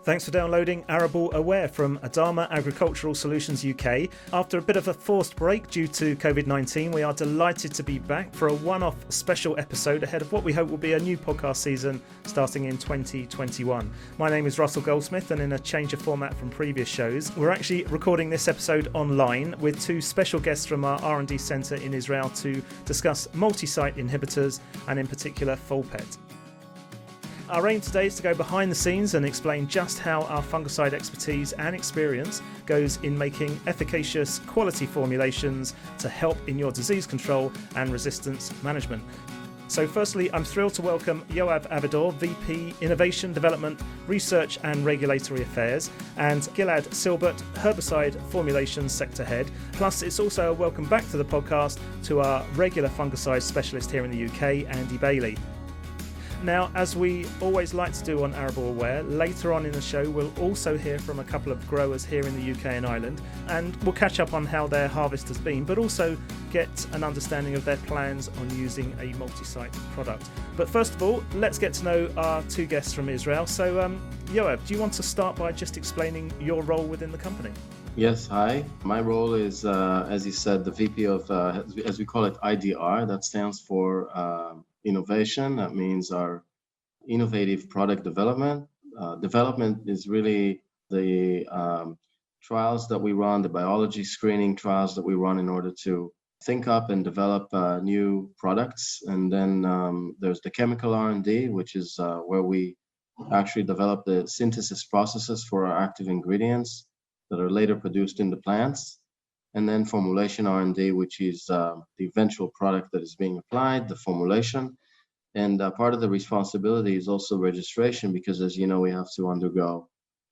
Thanks for downloading ArableAware from Adama Agricultural Solutions UK. After a bit of a forced break due to COVID-19, we are delighted to be back for a one-off special episode ahead of what we hope will be a new podcast season starting in 2021. My name is Russell Goldsmith, and in a change of format from previous shows, we're actually recording this episode online with two special guests from our R&D centre in Israel to discuss multi-site inhibitors and in particular Folpet. Our aim today is to go behind the scenes and explain just how our fungicide expertise and experience goes in making efficacious quality formulations to help in your disease control and resistance management. So firstly, I'm thrilled to welcome Yoav Avidor, VP Innovation Development, Research and Regulatory Affairs, and Gilad Silbert, Herbicide Formulations Sector Head. Plus, it's also a welcome back to the podcast to our regular fungicide specialist here in the UK, Andy Bailey. Now, as we always like to do on ArableAware, later on in the show we'll also hear from a couple of growers here in the UK and Ireland, and we'll catch up on how their harvest has been, but also get an understanding of their plans on using a multi-site product. But first of all, let's get to know our two guests from Israel. So, Yoav, do you want to start by just explaining your role within the company? Yes, hi. My role is, as you said, the VP of, as we call it, IDR. That stands for innovation. That means our innovative product development. Development is really the trials that we run, the biology screening trials that we run in order to think up and develop new products. And then there's the chemical R&D, which is where we actually develop the synthesis processes for our active ingredients that are later produced in the plants. And then formulation R&D, which is the eventual product that is being applied, the formulation. And part of the responsibility is also registration, because as you know, we have to undergo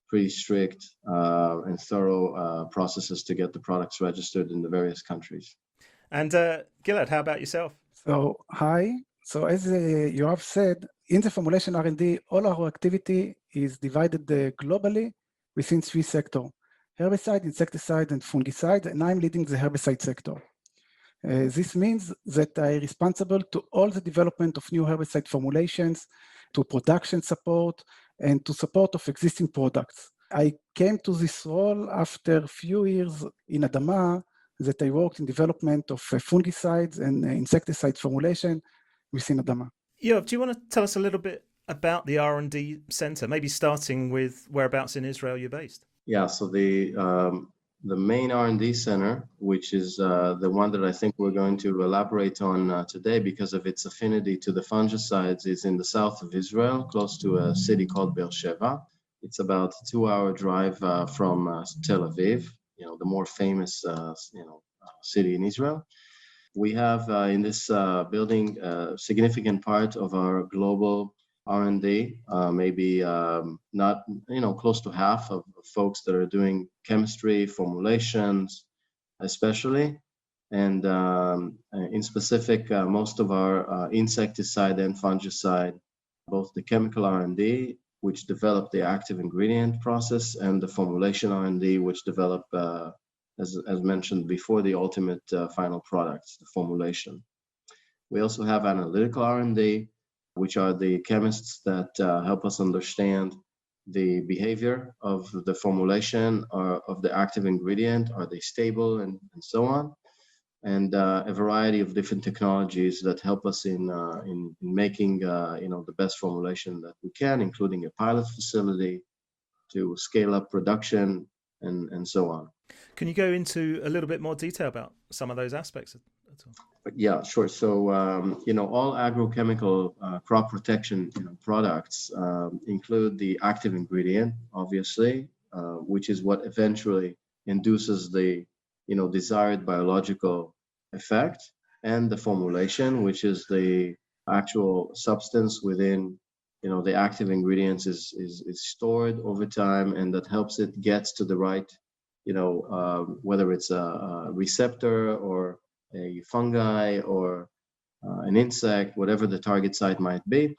pretty strict and thorough processes to get the products registered in the various countries. And Gilad, how about yourself? So, hi. So as you have said, in the formulation R&D, all our activity is divided globally within three sectors: herbicide, insecticide, and fungicide, and I'm leading the herbicide sector. This means that I'm responsible to all the development of new herbicide formulations, to production support, and to support of existing products. I came to this role after a few years in Adama that I worked in development of fungicides and insecticide formulation within Adama. Yoav, do you want to tell us a little bit about the R&D centre, maybe starting with whereabouts in Israel you're based? Yeah, so the main R&D center, which is the one that I think we're going to elaborate on today because of its affinity to the fungicides, is in the south of Israel, close to a city called Beersheba. It's about a 2-hour drive from Tel Aviv, the more famous city in Israel. We have in this building a significant part of our global R&D, maybe not, close to half of folks that are doing chemistry, formulations, especially. And in specific, most of our insecticide and fungicide, both the chemical R&D, which develop the active ingredient process, and the formulation R&D, which develop, as mentioned before, the ultimate final products, the formulation. We also have analytical R&D, which are the chemists that help us understand the behavior of the formulation or of the active ingredient. Are they stable and so on? And a variety of different technologies that help us in making the best formulation that we can, including a pilot facility to scale up production and so on. Can you go into a little bit more detail about some of those aspects at all? Yeah, sure. So, all agrochemical crop protection products include the active ingredient, obviously, which is what eventually induces the, desired biological effect, and the formulation, which is the actual substance within, the active ingredients is stored over time, and that helps it get to the right, whether it's a receptor or a fungi or an insect, whatever the target site might be.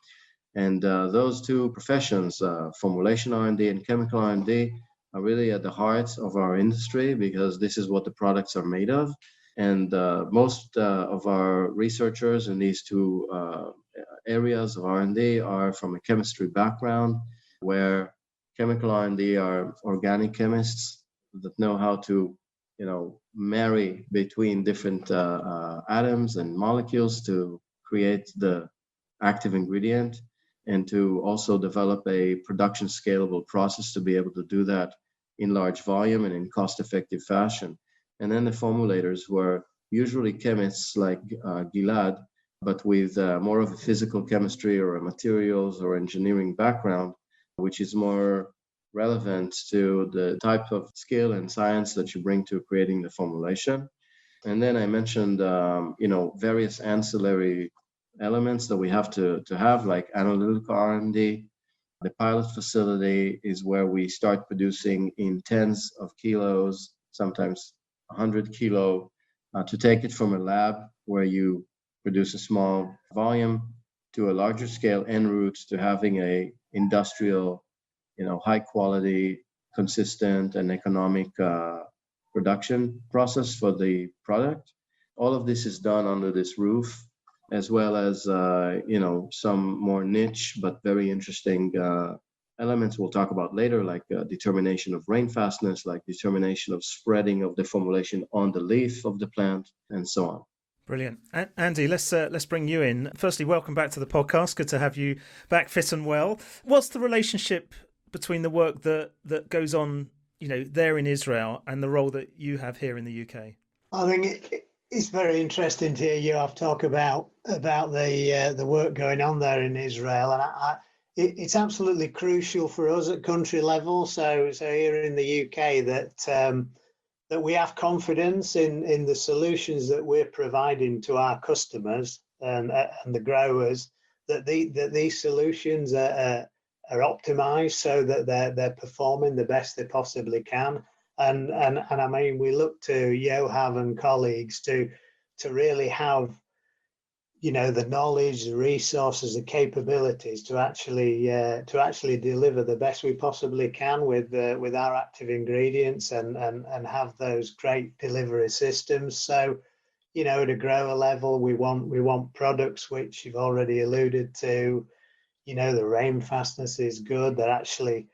And those two professions, formulation R&D and chemical R&D, are really at the heart of our industry because this is what the products are made of. And most of our researchers in these two areas of R&D are from a chemistry background, where Chemical R&D are organic chemists that know how to, marry between different atoms and molecules to create the active ingredient, and to also develop a production scalable process to be able to do that in large volume and in cost-effective fashion. And then the formulators were usually chemists like Gilad, but with more of a physical chemistry or a materials or engineering background, which is more relevant to the type of skill and science that you bring to creating the formulation. And then I mentioned, various ancillary elements that we have to have, like analytical R&D. The pilot facility is where we start producing in tens of kilos, sometimes 100 kilo, to take it from a lab where you produce a small volume to a larger scale en route to having a industrial, high quality, consistent and economic production process for the product. All of this is done under this roof, as well as, some more niche but very interesting elements we'll talk about later, like determination of rain fastness, like determination of spreading of the formulation on the leaf of the plant, and so on. Brilliant. Andy, let's bring you in. Firstly, welcome back to the podcast. Good to have you back fit and well. What's the relationship between the work that goes on, there in Israel and the role that you have here in the UK? I think it's very interesting to hear you have talk about the work going on there in Israel, and it's absolutely crucial for us at country level. So here in the UK that we have confidence in the solutions that we're providing to our customers and the growers, that these solutions are optimized so that they're performing the best they possibly can. And I mean, we look to Yoav and colleagues to really have, the knowledge, the resources, the capabilities to actually deliver the best we possibly can with our active ingredients and have those great delivery systems. So, at a grower level, we want products which you've already alluded to. The rain fastness is good. They're actually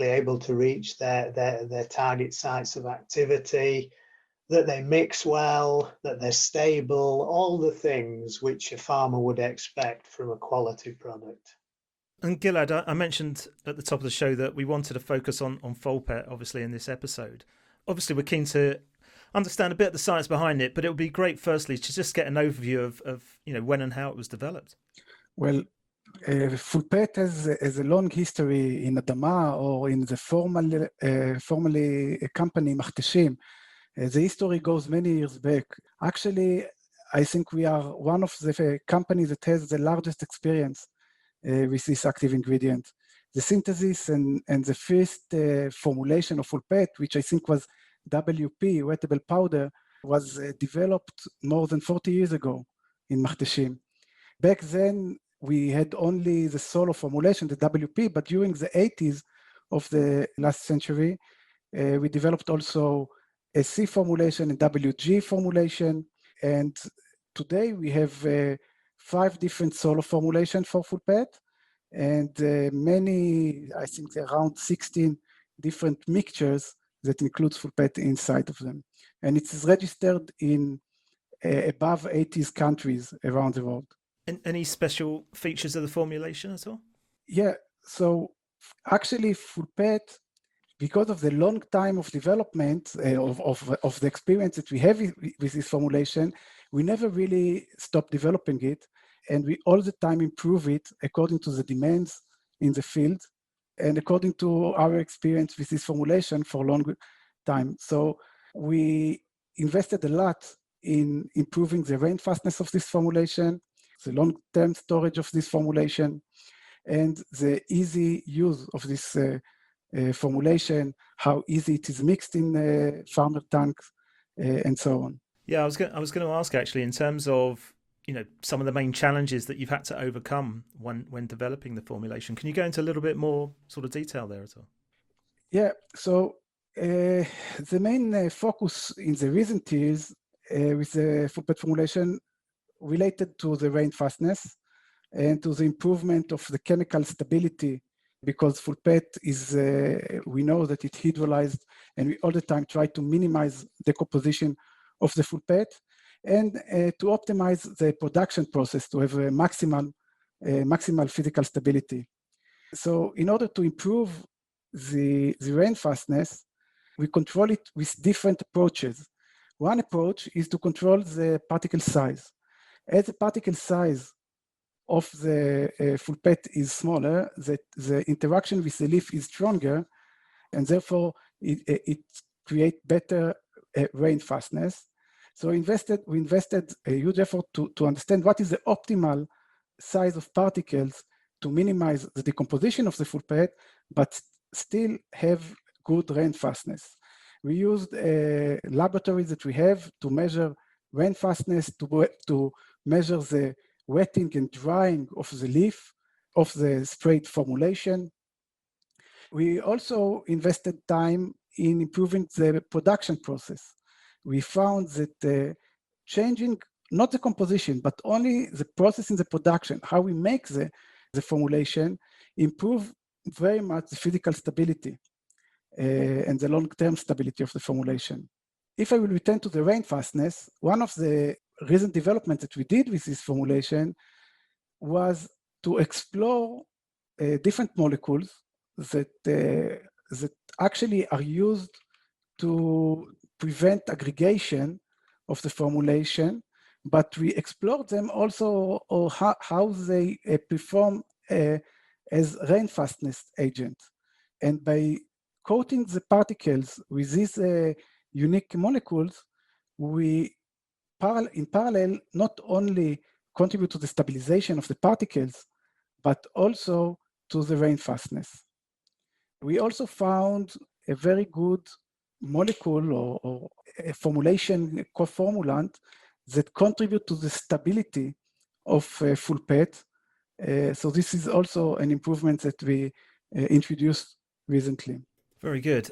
able to reach their target sites of activity, that they mix well, that they're stable, all the things which a farmer would expect from a quality product. And Gilad, I mentioned at the top of the show that we wanted to focus on Folpet, obviously, in this episode. Obviously, we're keen to understand a bit of the science behind it, but it would be great, firstly, to just get an overview of when and how it was developed. Well, Folpet has a long history in Adama, or in the formerly company Machteshim. The history goes many years back. Actually, I think we are one of the companies that has the largest experience with this active ingredient. The synthesis and the first formulation of Folpet, which I think was WP, wettable powder, was developed more than 40 years ago in Machteshim. Back then, we had only the solo formulation, the WP, but during the 80s of the last century, we developed also a C formulation, a WG formulation, and today we have 5 different solo formulations for Folpet, and many, I think around 16 different mixtures that includes Folpet inside of them. And it is registered in above 80 countries around the world. And any special features of the formulation at all? Yeah, so actually Folpet, because of the long time of development of the experience that we have with this formulation, we never really stopped developing it, and we all the time improve it according to the demands in the field and according to our experience with this formulation for a long time. So we invested a lot in improving the rain fastness of this formulation, the long-term storage of this formulation, and the easy use of this formulation, how easy it is mixed in farmer tanks, and so on. Yeah, I was going to ask actually, in terms of some of the main challenges that you've had to overcome when developing the formulation. Can you go into a little bit more sort of detail there at all? Yeah, so the main focus in the recent years with the Folpet formulation related to the rain fastness and to the improvement of the chemical stability because full PET is, we know that it's hydrolyzed, and we all the time try to minimize the composition of the full PET, and to optimize the production process to have a maximal physical stability. So in order to improve the rain fastness, we control it with different approaches. One approach is to control the particle size. As the particle size of the full PET is smaller, the interaction with the leaf is stronger, and therefore it creates better rain fastness. So we invested a huge effort to understand what is the optimal size of particles to minimize the decomposition of the full PET, but still have good rain fastness. We used laboratories that we have to measure rain fastness, to measure the wetting and drying of the leaf, of the sprayed formulation. We also invested time in improving the production process. We found that changing not the composition, but only the process in the production, how we make the formulation, improve very much the physical stability and the long-term stability of the formulation. If I will return to the rain fastness, one of the recent developments that we did with this formulation was to explore different molecules that actually are used to prevent aggregation of the formulation, but we explored them also, or how they perform as rain fastness agents. And by coating the particles with these unique molecules, we in parallel not only contribute to the stabilization of the particles, but also to the rain fastness. We also found a very good molecule or a formulation co-formulant that contribute to the stability of full PET. So this is also an improvement that we introduced recently. Very good.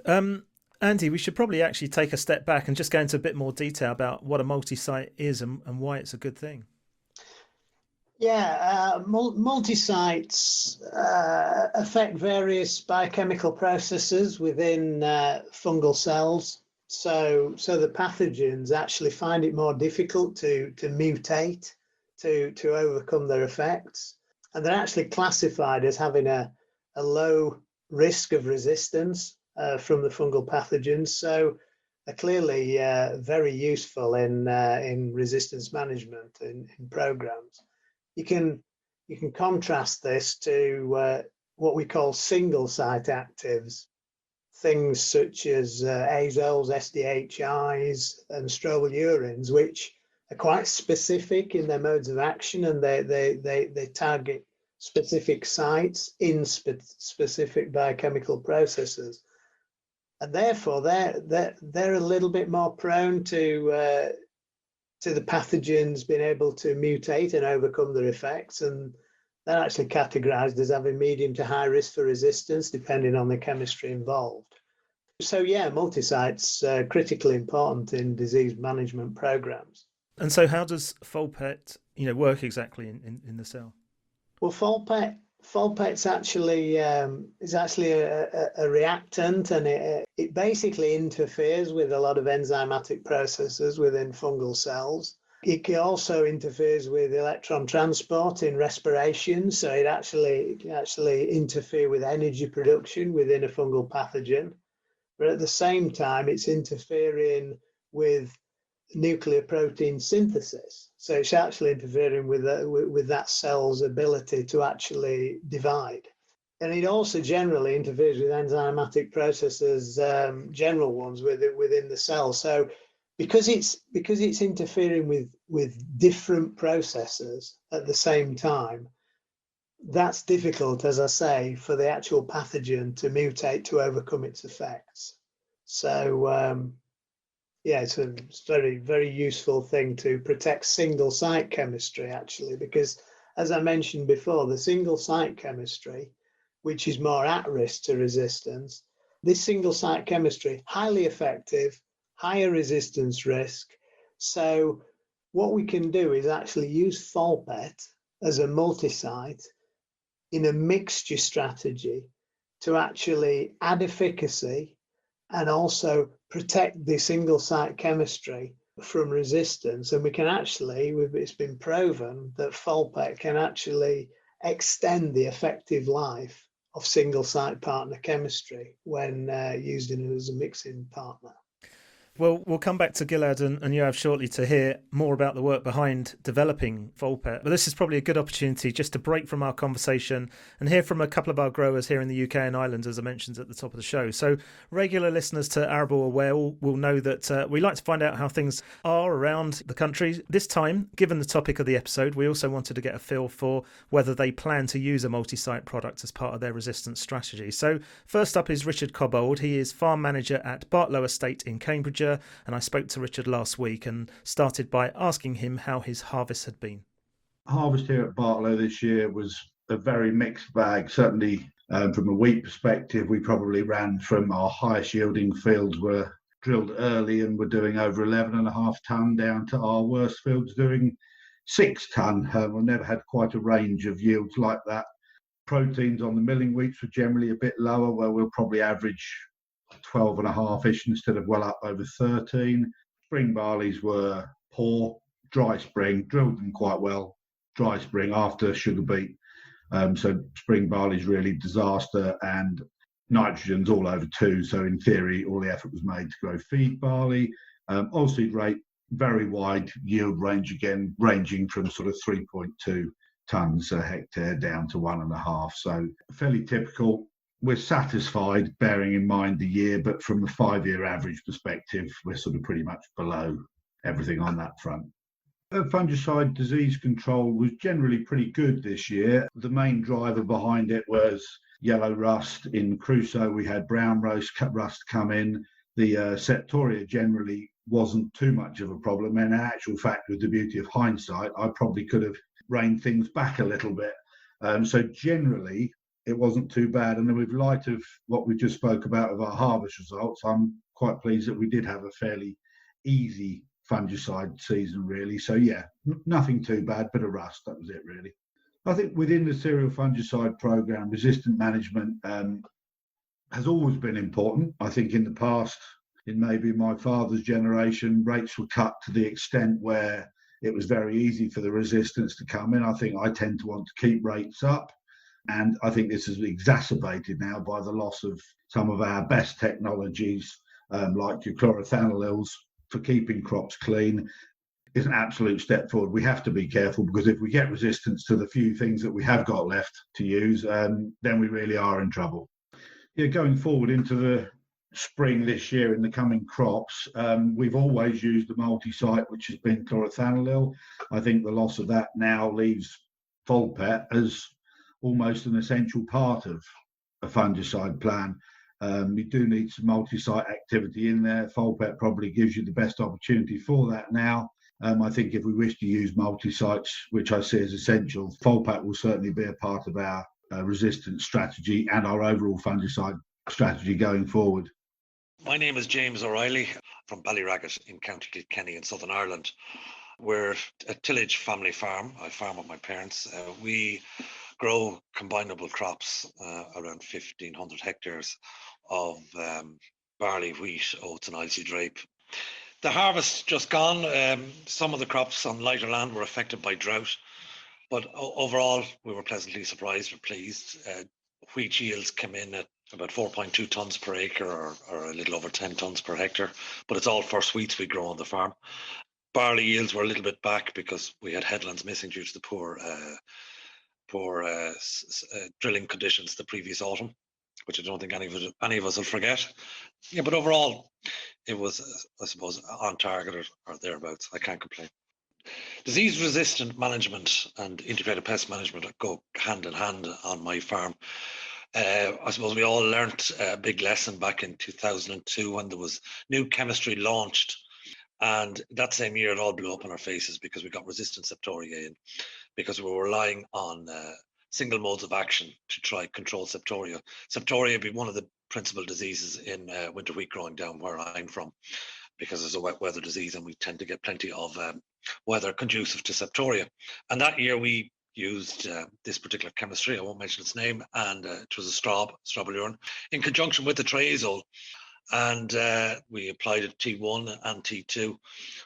Andy, we should probably actually take a step back and just go into a bit more detail about what a multi-site is and why it's a good thing. Yeah, multi-sites affect various biochemical processes within fungal cells. So the pathogens actually find it more difficult to mutate, to overcome their effects. And they're actually classified as having a low risk of resistance from the fungal pathogens. So they're clearly very useful in resistance management in programs. You can contrast this to what we call single site actives, things such as azoles, SDHIs, and strobilurins, which are quite specific in their modes of action, and they target specific sites in specific biochemical processes, and therefore they're a little bit more prone to the pathogens being able to mutate and overcome their effects, and they're actually categorized as having medium to high risk for resistance depending on the chemistry involved. So yeah, multi-sites are critically important in disease management programs. And so how does FOLPET work exactly in the cell? Well, FOLPET's actually is actually a reactant, and it basically interferes with a lot of enzymatic processes within fungal cells. It also interferes with electron transport in respiration, so it can actually interfere with energy production within a fungal pathogen. But at the same time, it's interfering with nuclear protein synthesis. So it's actually interfering with that cell's ability to actually divide. And it also generally interferes with enzymatic processes, general ones within the cell. So because it's interfering with different processes at the same time, that's difficult, as I say, for the actual pathogen to mutate to overcome its effects. So yeah, it's a very, very useful thing to protect single site chemistry, actually, because as I mentioned before, the single site chemistry, which is more at risk to resistance, this single site chemistry, highly effective, higher resistance risk. So what we can do is actually use FOLPET as a multi-site in a mixture strategy to actually add efficacy and also protect the single site chemistry from resistance. And we can actually, it's been proven that Folpet can actually extend the effective life of single site partner chemistry when used as a mixing partner. Well, we'll come back to Gilad and Yoav shortly to hear more about the work behind developing Folpet. But this is probably a good opportunity just to break from our conversation and hear from a couple of our growers here in the UK and Ireland, as I mentioned at the top of the show. So regular listeners to ArableAware will know that we like to find out how things are around the country. This time, given the topic of the episode, we also wanted to get a feel for whether they plan to use a multi-site product as part of their resistance strategy. So first up is Richard Cobbold. He is farm manager at Bartlow Estate in Cambridge. And I spoke to Richard last week and started by asking him how his harvest had been. Harvest here at Bartlow this year was a very mixed bag. Certainly from a wheat perspective, we probably ran from our highest yielding fields were drilled early and were doing over 11.5 tonne down to our worst fields doing 6 tonne. We've never had quite a range of yields like that. Proteins on the milling wheats were generally a bit lower, where we'll probably average 12.5-ish instead of well up over 13. Spring barleys were poor. Dry spring, drilled them quite well. Dry spring after sugar beet. So spring barley's really disaster, and nitrogen's all over 2. So in theory, all the effort was made to grow feed barley. Oilseed rape, very wide yield range again, ranging from sort of 3.2 tonnes a hectare down to 1.5. So fairly typical. We're satisfied, bearing in mind the year, but from a 5-year average perspective, we're sort of pretty much below everything on that front. Fungicide disease control was generally pretty good this year. The main driver behind it was yellow rust. In Crusoe, we had brown rust come in. The Septoria generally wasn't too much of a problem. And in actual fact, with the beauty of hindsight, I probably could have reined things back a little bit. So generally, it wasn't too bad. And then with light of what we just spoke about of our harvest results, I'm quite pleased that we did have a fairly easy fungicide season, really. So yeah, nothing too bad, bit of rust, that was it really. I think within the cereal fungicide program, resistant management has always been important. I think in the past, in maybe my father's generation, rates were cut to the extent where it was very easy for the resistance to come in. I think I tend to want to keep rates up. And I think this is exacerbated now by the loss of some of our best technologies, like your chlorothalonils for keeping crops clean. Is an absolute step forward. We have to be careful, because if we get resistance to the few things that we have got left to use, then we really are in trouble. Yeah, going forward into the spring this year in the coming crops, we've always used the multi-site, which has been chlorothalonil. I think the loss of that now leaves Folpet as almost an essential part of a fungicide plan. We do need some multi-site activity in there. Folpet probably gives you the best opportunity for that now. I think if we wish to use multi-sites, which I see as essential, Folpet will certainly be a part of our resistance strategy and our overall fungicide strategy going forward. My name is James O'Reilly from Ballyraggett in County Kilkenny in Southern Ireland. We're a tillage family farm. I farm with my parents. We grow combinable crops, around 1,500 hectares of barley, wheat, oats and oilseed rape. The harvest just gone. Some of the crops on lighter land were affected by drought, but overall we were pleasantly surprised or pleased. Wheat yields came in at about 4.2 tonnes per acre, or a little over 10 tonnes per hectare, but it's all first wheats we grow on the farm. Barley yields were a little bit back because we had headlands missing due to the poor drilling conditions the previous autumn, which I don't think any of us will forget. Yeah, but overall, it was, I suppose, on target or thereabouts. I can't complain. Disease-resistant management and integrated pest management go hand in hand on my farm. I suppose we all learnt a big lesson back in 2002 when there was new chemistry launched. And that same year, it all blew up in our faces because we got resistant Septoria in, because we were relying on single modes of action to try control Septoria. Septoria being one of the principal diseases in winter wheat growing down where I'm from, because it's a wet weather disease and we tend to get plenty of weather conducive to Septoria. And that year we used this particular chemistry. I won't mention its name, and it was a strobilurin, in conjunction with the triazole. And we applied it T1 and T2.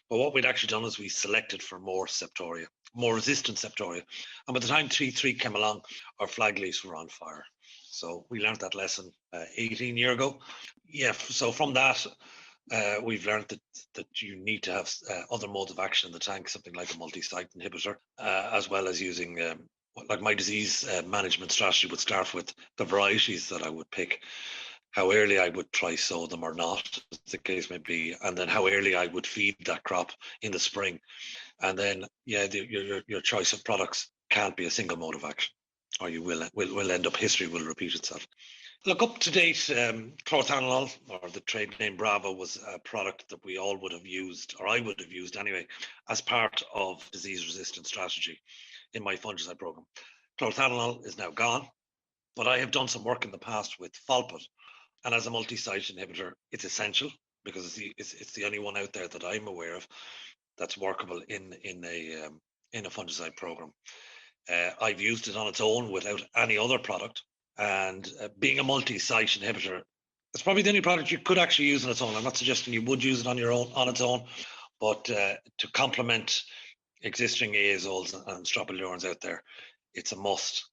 But what we'd actually done is we selected for more septoria, more resistant septoria. And by the time T3 came along, our flag leaves were on fire. So we learned that lesson 18 years ago. Yeah, so from that, we've learned that you need to have other modes of action in the tank, something like a multi-site inhibitor, as well as using, like my disease management strategy would start with the varieties that I would pick, how early I would try sow them or not, as the case may be, and then how early I would feed that crop in the spring. And then, yeah, your choice of products can't be a single mode of action, or you will end up, history will repeat itself. Look, up to date, chlorothalonil, or the trade name Bravo, was a product that we all would have used, or I would have used anyway, as part of disease resistant strategy in my fungicide program. Chlorothalonil is now gone, but I have done some work in the past with Folpet, and as a multi-site inhibitor, it's essential because it's the only one out there that I'm aware of that's workable in a fungicide program. I've used it on its own without any other product, and being a multi-site inhibitor, it's probably the only product you could actually use on its own. I'm not suggesting you would use it on its own, but to complement existing azoles and strobilurins out there, it's a must.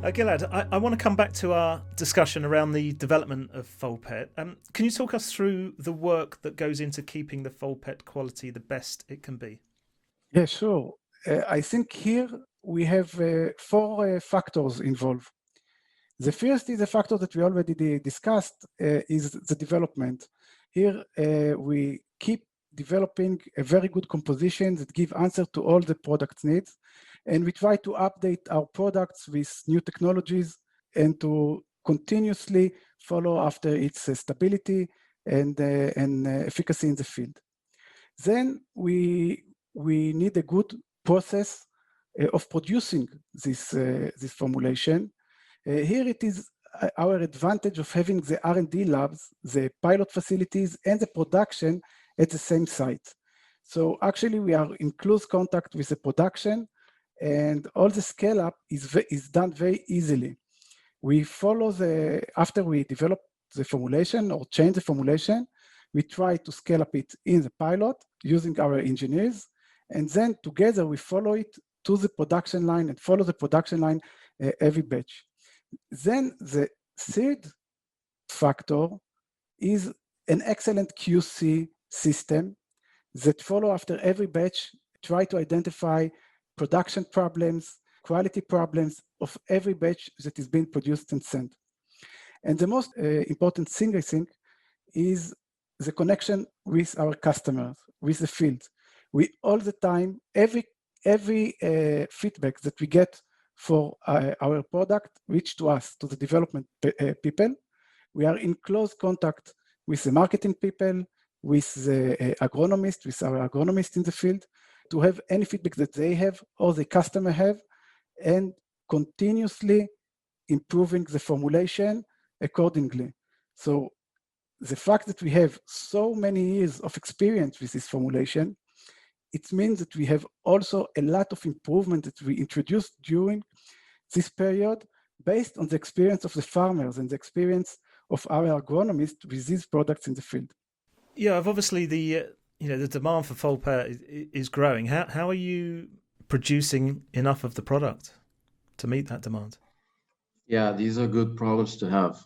Gilad, I want to come back to our discussion around the development of Folpet. Can you talk us through the work that goes into keeping the Folpet quality the best it can be? Yeah, sure. I think here we have 4 factors involved. The first is a factor that we already discussed, is the development. Here we keep developing a very good composition that give answer to all the product needs. And we try to update our products with new technologies and to continuously follow after its stability and efficacy in the field. Then we need a good process of producing this formulation. Here it is our advantage of having the R&D labs, the pilot facilities, and the production at the same site. So actually we are in close contact with the production, and all the scale up is done very easily. We follow after we develop the formulation or change the formulation, we try to scale up it in the pilot using our engineers, and then together we follow it to the production line and follow the production line every batch. Then the third factor is an excellent QC system that follow after every batch, try to identify production problems, quality problems of every batch that is being produced and sent. And the most important thing, I think, is the connection with our customers, with the field. We all the time, every feedback that we get for our product reach to us, to the development people. We are in close contact with the marketing people, with the agronomist, with our agronomist in the field, to have any feedback that they have or the customer have, and continuously improving the formulation accordingly. So the fact that we have so many years of experience with this formulation, it means that we have also a lot of improvement that we introduced during this period based on the experience of the farmers and the experience of our agronomists with these products in the field. Yeah, obviously the demand for Folpet is growing. How are you producing enough of the product to meet that demand? Yeah, these are good problems to have.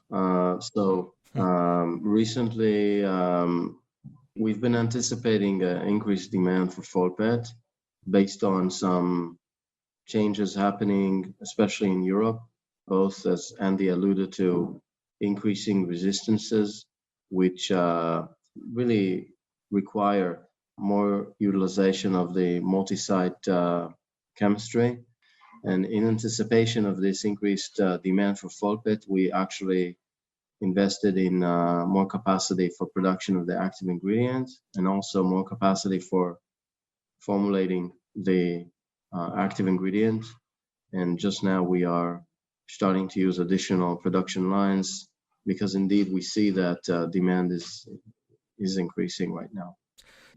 Recently, we've been anticipating increased demand for Folpet based on some changes happening, especially in Europe, both, as Andy alluded to, increasing resistances, which really require more utilization of the multi-site chemistry. And in anticipation of this increased demand for Folpet, we actually invested in more capacity for production of the active ingredient and also more capacity for formulating the active ingredient. And just now we are starting to use additional production lines because indeed we see that demand is increasing right now.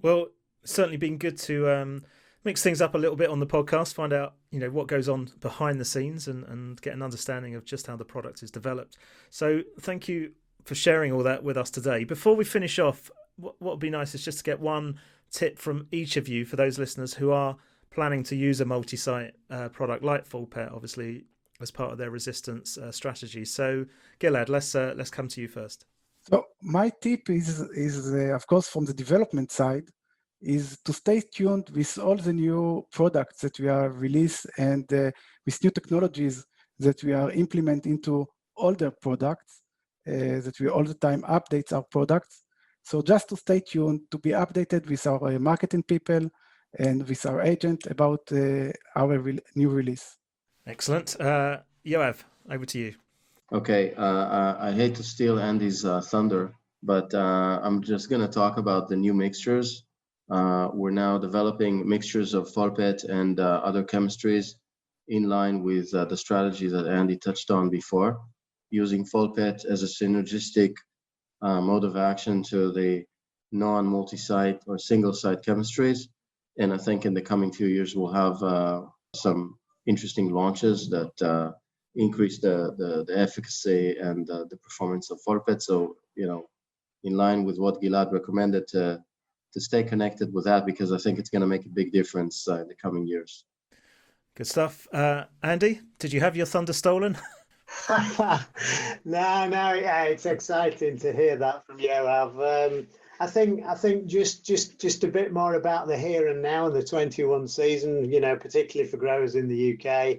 Well, certainly been good to mix things up a little bit on the podcast, find out, what goes on behind the scenes and get an understanding of just how the product is developed. So thank you for sharing all that with us today. Before we finish off, what would be nice is just to get one tip from each of you for those listeners who are planning to use a multi-site product like FullPet, obviously, as part of their resistance strategy. So Gilad, let's come to you first. So my tip is of course, from the development side, is to stay tuned with all the new products that we are released and with new technologies that we are implementing into older products, that we all the time update our products. So just to stay tuned, to be updated with our marketing people and with our agent about our new release. Excellent. Yoav, over to you. Okay, I hate to steal Andy's thunder, but I'm just going to talk about the new mixtures. We're now developing mixtures of FullPet and other chemistries in line with the strategy that Andy touched on before, using FullPet as a synergistic mode of action to the non-multi-site or single-site chemistries. And I think in the coming few years, we'll have some interesting launches that increase the efficacy and the performance of FullPet. So, in line with what Gilad recommended, to stay connected with that, because I think it's going to make a big difference in the coming years. Good stuff. Andy, did you have your thunder stolen? No, yeah, it's exciting to hear that from Yoav. I think just a bit more about the here and now and the 21 season, particularly for growers in the UK,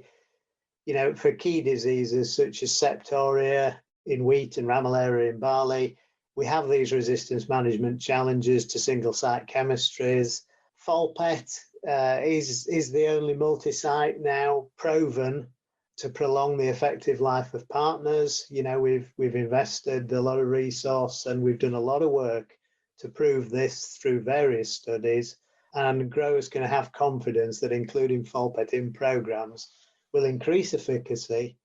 for key diseases such as septoria in wheat and ramalarea in barley. We have these resistance management challenges to single-site chemistries. FullPet is the only multi-site now proven to prolong the effective life of partners. We've invested a lot of resource and we've done a lot of work to prove this through various studies. And growers can have confidence that including FullPet in programs will increase efficacy,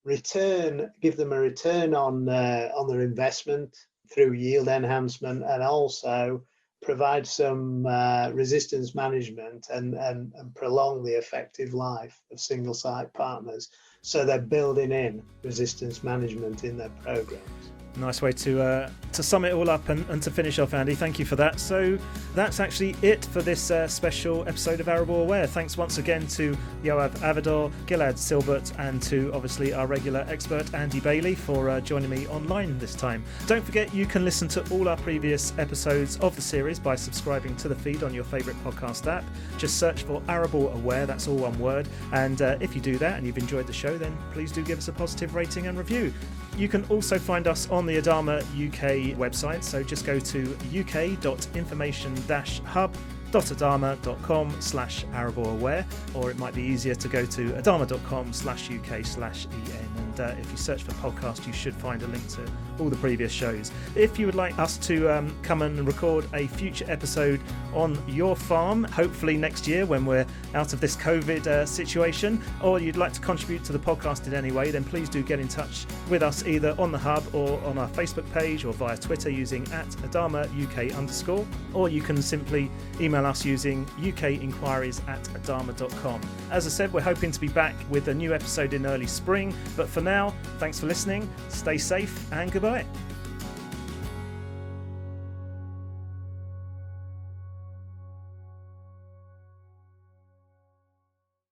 give them a return on their investment through yield enhancement, and also provide some resistance management and prolong the effective life of single-site partners. So they're building in resistance management in their programs. Nice way to sum it all up and to finish off, Andy. Thank you for that. So that's actually it for this special episode of ArableAware. Thanks once again to Yoav Avador, Gilad Silbert, and to obviously our regular expert Andy Bailey for joining me online this time. Don't forget you can listen to all our previous episodes of the series by subscribing to the feed on your favourite podcast app. Just search for ArableAware, that's all one word. And if you do that and you've enjoyed the show, then please do give us a positive rating and review. You can also find us on the Adama UK website, so just go to uk.information-hub.adama.com/ArableAware, or it might be easier to go to adama.com/uk/en. And if you search for podcast, you should find a link to all the previous shows. If you would like us to come and record a future episode on your farm, hopefully next year when we're out of this COVID situation, or you'd like to contribute to the podcast in any way, then please do get in touch with us either on the hub or on our Facebook page or via Twitter using @AdamaUK_, or you can simply email us using ukinquiries@adama.com. As I said, we're hoping to be back with a new episode in early spring, but for now, thanks for listening, stay safe and goodbye.